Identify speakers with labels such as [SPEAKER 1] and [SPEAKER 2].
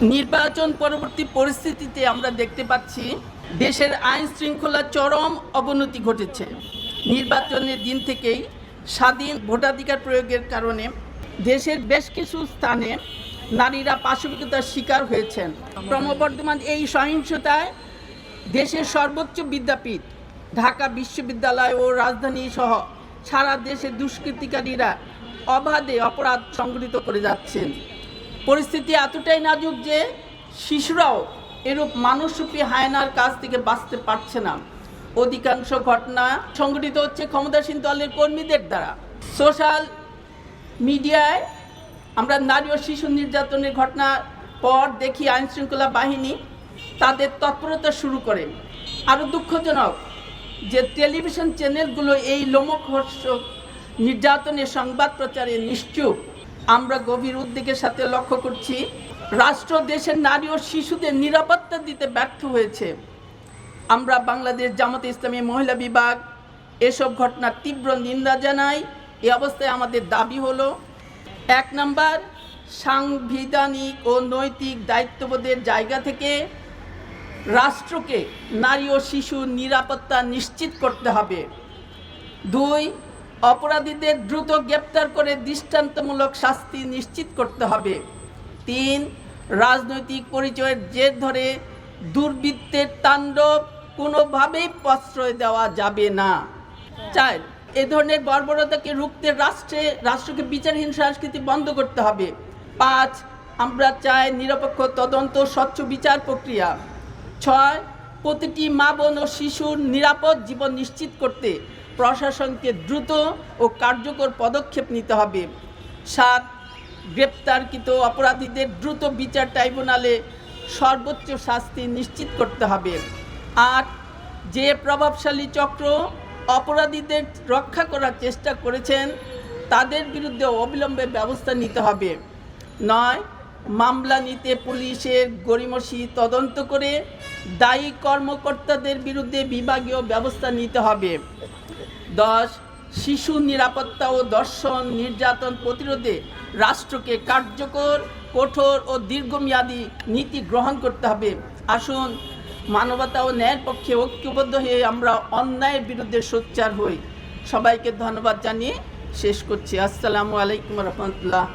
[SPEAKER 1] নির্বাচন পরবর্তী পরিস্থিতিতে আমরা দেখতে পাচ্ছি দেশের আইন শৃঙ্খলার চরম অবনতি ঘটেছে। নির্বাচনের দিন থেকেই স্বাধীন ভোটাধিকার প্রয়োগের কারণে দেশের বেশ কিছু স্থানে নারীরা পাশবিকতার শিকার হয়েছেন। ক্রমবর্ধমান এই সহিংসতায় দেশের সর্বোচ্চ বিদ্যাপীঠ ঢাকা বিশ্ববিদ্যালয় ও রাজধানী সহ সারা দেশে দুষ্কৃতিকারীরা অবাধে অপরাধ সংঘটিত করে যাচ্ছেন। পরিস্থিতি এতটাই নাজুক যে শিশুরাও এরূপ মানুষরূপী হায়নার কাছ থেকে বাঁচতে পারছে না। অধিকাংশ ঘটনা সংঘটিত হচ্ছে ক্ষমতাসীন দলের কর্মীদের দ্বারা। সোশ্যাল মিডিয়ায় আমরা নারী ও শিশু নির্যাতনের ঘটনার পর দেখি আইনশৃঙ্খলা বাহিনী তাদের তৎপরতা শুরু করে। আরও দুঃখজনক যে টেলিভিশন চ্যানেলগুলো এই লোমহর্ষক নির্যাতনের সংবাদ প্রচারে নিশ্চুপ। আমরা গভীর উদ্বেগের সাথে লক্ষ্য করছি রাষ্ট্র দেশের নারী ও শিশুদের নিরাপত্তা দিতে ব্যর্থ হয়েছে। আমরা বাংলাদেশ জামাতে ইসলামী মহিলা বিভাগ এসব ঘটনার তীব্র নিন্দা জানাই। এই অবস্থায় আমাদের দাবি হলো, 1 নম্বর, সাংবিধানিক ও নৈতিক দায়িত্ববোধের জায়গা থেকে রাষ্ট্রকে নারী ও শিশুর নিরাপত্তা নিশ্চিত করতে হবে। 2, অপরাধীদের দ্রুত গ্রেপ্তার করে দৃষ্টান্তমূলক শাস্তি নিশ্চিত করতে হবে। 3, রাজনৈতিক পরিচয়ের জের ধরে দুর্বৃত্তের তাণ্ডব কোনোভাবেই প্রশ্রয় দেওয়া যাবে না। 4, এ ধরনের বর্বরতাকে রুখতে রাষ্ট্রকে বিচারহীন সংস্কৃতি বন্ধ করতে হবে। 5, আমরা চাই নিরপেক্ষ তদন্ত, স্বচ্ছ বিচার প্রক্রিয়া। 6, প্রতিটি মা বোন ও শিশুর নিরাপদ জীবন নিশ্চিত করতে প্রশাসনকে দ্রুত ও কার্যকর পদক্ষেপ নিতে হবে। 7, গ্রেপ্তারকৃত অপরাধীদের দ্রুত বিচার ট্রাইব্যুনালে সর্বোচ্চ শাস্তি নিশ্চিত করতে হবে। 8, যে প্রভাবশালী চক্র অপরাধীদের রক্ষা করার চেষ্টা করেছেন তাদের বিরুদ্ধে অবিলম্বে ব্যবস্থা নিতে হবে। 9, মামলা নিতে পুলিশের গড়িমসি তদন্ত করে দায়ী কর্মকর্তাদের বিরুদ্ধে বিভাগীয় ব্যবস্থা নিতে হবে। 10, শিশু নিরাপত্তা ও ধর্ষণ নির্যাতন প্রতিরোধে রাষ্ট্রকে কার্যকর, কঠোর ও দীর্ঘমেয়াদী নীতি গ্রহণ করতে হবে। আসুন মানবতা ও ন্যায়ের পক্ষে ঐক্যবদ্ধ হয়ে আমরা অন্যায়ের বিরুদ্ধে সোচ্চার হই। সবাইকে ধন্যবাদ জানিয়ে শেষ করছি। আসসালামু আলাইকুম রহমতুল্লাহ।